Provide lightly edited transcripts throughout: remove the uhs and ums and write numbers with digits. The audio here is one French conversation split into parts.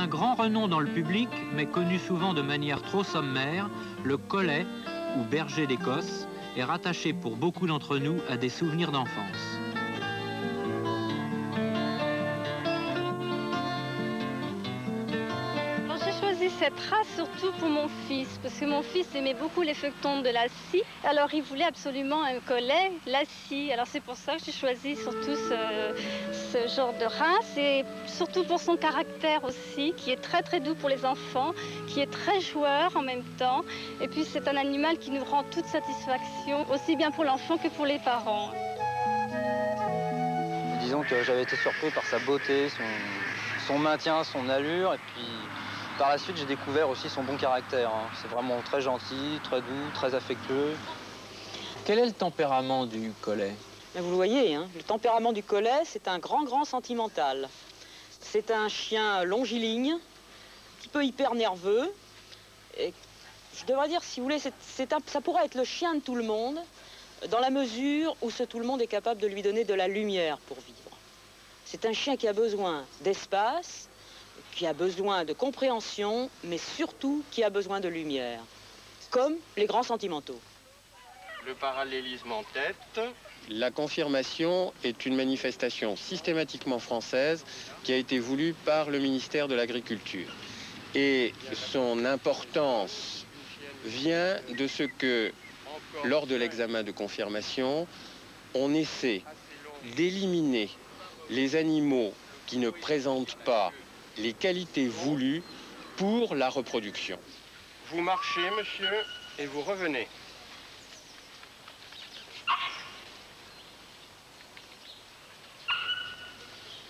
grand renom dans le public, mais connu souvent de manière trop sommaire, le collet, ou berger d'Écosse, est rattaché pour beaucoup d'entre nous à des souvenirs d'enfance. Cette race surtout pour mon fils, parce que mon fils aimait beaucoup les feuilletons de la scie, alors il voulait absolument un collet, la scie, alors c'est pour ça que j'ai choisi surtout ce genre de race, et surtout pour son caractère aussi, qui est très très doux pour les enfants, qui est très joueur en même temps, et puis c'est un animal qui nous rend toute satisfaction, aussi bien pour l'enfant que pour les parents. Disons que j'avais été surpris par sa beauté, son maintien, son allure, et puis par la suite, j'ai découvert aussi son bon caractère. C'est vraiment très gentil, très doux, très affectueux. Quel est le tempérament du collet? Vous le voyez, hein, le tempérament du collet, c'est un grand sentimental. C'est un chien longiligne, un petit peu hyper nerveux. Et je devrais dire, si vous voulez, ça pourrait être le chien de tout le monde, dans la mesure où ce tout le monde est capable de lui donner de la lumière pour vivre. C'est un chien qui a besoin d'espace, qui a besoin de compréhension, mais surtout qui a besoin de lumière, comme les grands sentimentaux. Le parallélisme en tête. La confirmation est une manifestation systématiquement française qui a été voulue par le ministère de l'Agriculture. Et son importance vient de ce que, lors de l'examen de confirmation, on essaie d'éliminer les animaux qui ne présentent pas les qualités voulues pour la reproduction. Vous marchez, monsieur, et vous revenez.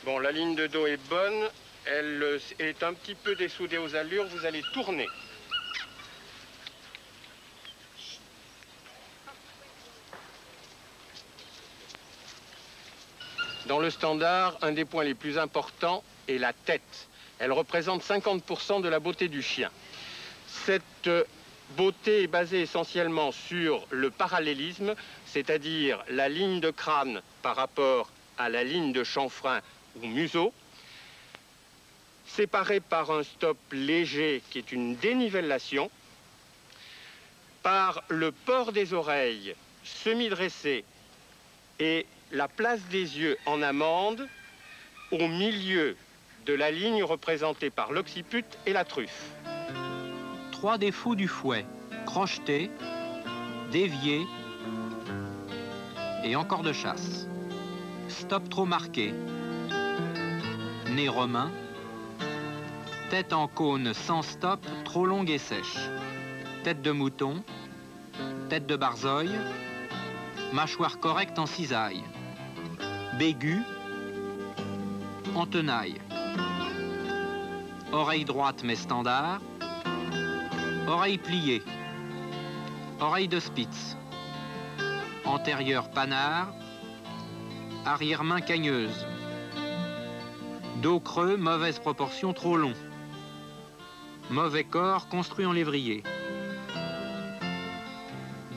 Bon, la ligne de dos est bonne, elle est un petit peu dessoudée aux allures, vous allez tourner. Dans le standard, un des points les plus importants est la tête. Elle représente 50% de la beauté du chien. Cette beauté est basée essentiellement sur le parallélisme, c'est-à-dire la ligne de crâne par rapport à la ligne de chanfrein ou museau, séparée par un stop léger qui est une dénivellation, par le port des oreilles semi-dressées et la place des yeux en amande au milieu de la ligne représentée par l'occiput et la truffe. 3 défauts du fouet: crocheté, dévié et encore de chasse. Stop trop marqué. Nez romain. Tête en cône sans stop, trop longue et sèche. Tête de mouton. Tête de barzoille. Mâchoire correcte en cisaille. Bégu. En tenaille. Oreille droite mais standard. Oreille pliée. Oreille de Spitz. Antérieure panard. Arrière-main cagneuse. Dos creux, mauvaise proportion, trop long. Mauvais corps, construit en lévrier.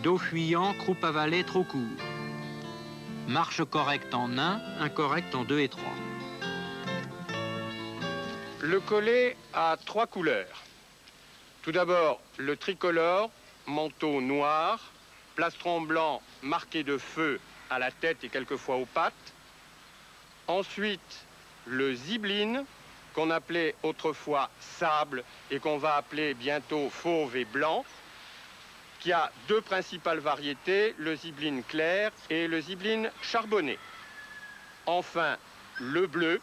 Dos fuyant, croupe avalée, trop court. Marche correcte en 1, incorrecte en 2 et 3. Le collet a 3 couleurs. Tout d'abord, le tricolore, manteau noir, plastron blanc marqué de feu à la tête et quelquefois aux pattes. Ensuite, le zibeline, qu'on appelait autrefois sable et qu'on va appeler bientôt fauve et blanc, qui a 2 principales variétés, le zibeline clair et le zibeline charbonné. Enfin, le bleu,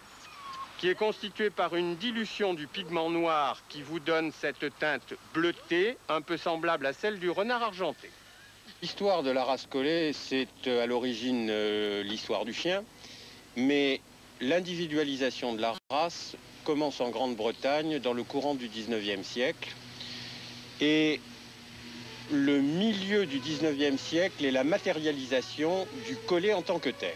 qui est constitué par une dilution du pigment noir qui vous donne cette teinte bleutée, un peu semblable à celle du renard argenté. L'histoire de la race collet, c'est à l'origine l'histoire du chien, mais l'individualisation de la race commence en Grande-Bretagne dans le courant du 19e siècle. Et le milieu du 19e siècle est la matérialisation du collet en tant que tel.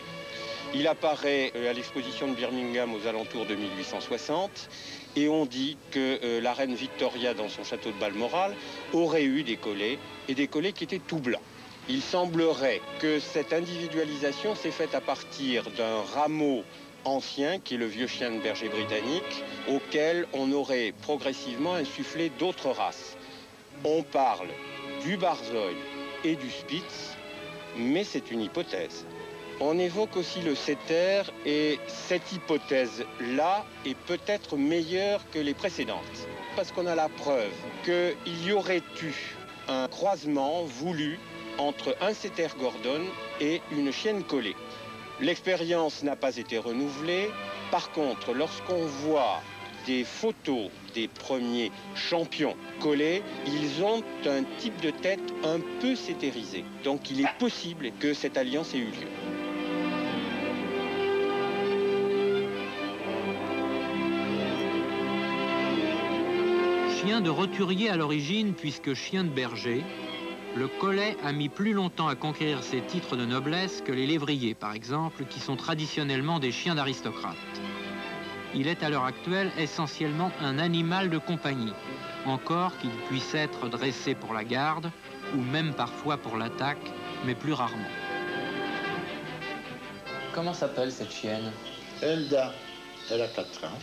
Il apparaît à l'exposition de Birmingham aux alentours de 1860 et on dit que la reine Victoria, dans son château de Balmoral, aurait eu des collets et des collets qui étaient tout blancs. Il semblerait que cette individualisation s'est faite à partir d'un rameau ancien, qui est le vieux chien de berger britannique, auquel on aurait progressivement insufflé d'autres races. On parle du Barzoi et du Spitz, mais c'est une hypothèse. On évoque aussi le setter et cette hypothèse-là est peut-être meilleure que les précédentes. Parce qu'on a la preuve qu'il y aurait eu un croisement voulu entre un setter Gordon et une chienne collée. L'expérience n'a pas été renouvelée. Par contre, lorsqu'on voit des photos des premiers champions collés, ils ont un type de tête un peu setterisé. Donc il est possible que cette alliance ait eu lieu. Chien de roturier à l'origine puisque chien de berger, le collet a mis plus longtemps à conquérir ses titres de noblesse que les lévriers, par exemple, qui sont traditionnellement des chiens d'aristocrates. Il est à l'heure actuelle essentiellement un animal de compagnie, encore qu'il puisse être dressé pour la garde, ou même parfois pour l'attaque, mais plus rarement. Comment s'appelle cette chienne? Elda, elle a 4 ans.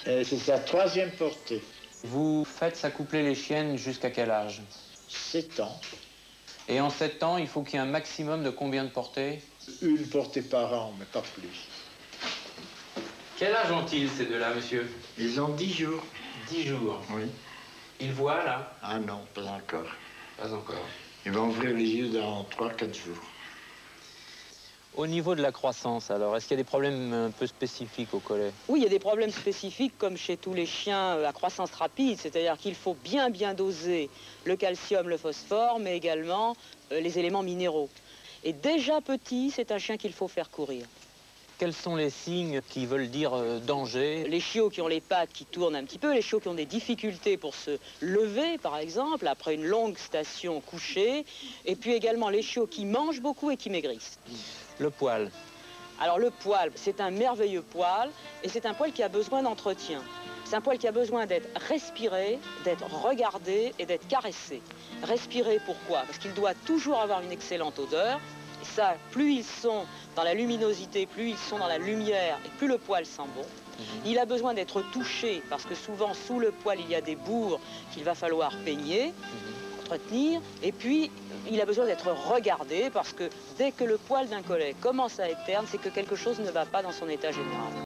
Et c'est sa 3e portée. Vous faites s'accoupler les chiennes jusqu'à quel âge? 7 ans. Et en 7 ans, il faut qu'il y ait un maximum de combien de portées? Une portée par an, mais pas plus. Quel âge ont-ils, ces deux-là, monsieur? Ils ont 10 jours. 10 jours. Oui. Ils voient, là? Ah non, pas encore. Pas encore. Ils vont ouvrir les yeux dans 3-4 jours. Au niveau de la croissance, alors, est-ce qu'il y a des problèmes un peu spécifiques au collet? Oui, il y a des problèmes spécifiques comme chez tous les chiens à croissance rapide, c'est-à-dire qu'il faut bien doser le calcium, le phosphore, mais également les éléments minéraux. Et déjà petit, c'est un chien qu'il faut faire courir. Quels sont les signes qui veulent dire danger? Les chiots qui ont les pattes qui tournent un petit peu, les chiots qui ont des difficultés pour se lever, par exemple, après une longue station couchée, et puis également les chiots qui mangent beaucoup et qui maigrissent. Le poil. Alors le poil, c'est un merveilleux poil, et c'est un poil qui a besoin d'entretien. C'est un poil qui a besoin d'être respiré, d'être regardé et d'être caressé. Respiré, pourquoi? Parce qu'il doit toujours avoir une excellente odeur. Et ça, plus ils sont dans la luminosité, plus ils sont dans la lumière, et plus le poil sent bon. Il a besoin d'être touché, parce que souvent, sous le poil, il y a des bourres qu'il va falloir peigner, entretenir. Et puis, il a besoin d'être regardé, parce que dès que le poil d'un collet commence à être terne, c'est que quelque chose ne va pas dans son état général.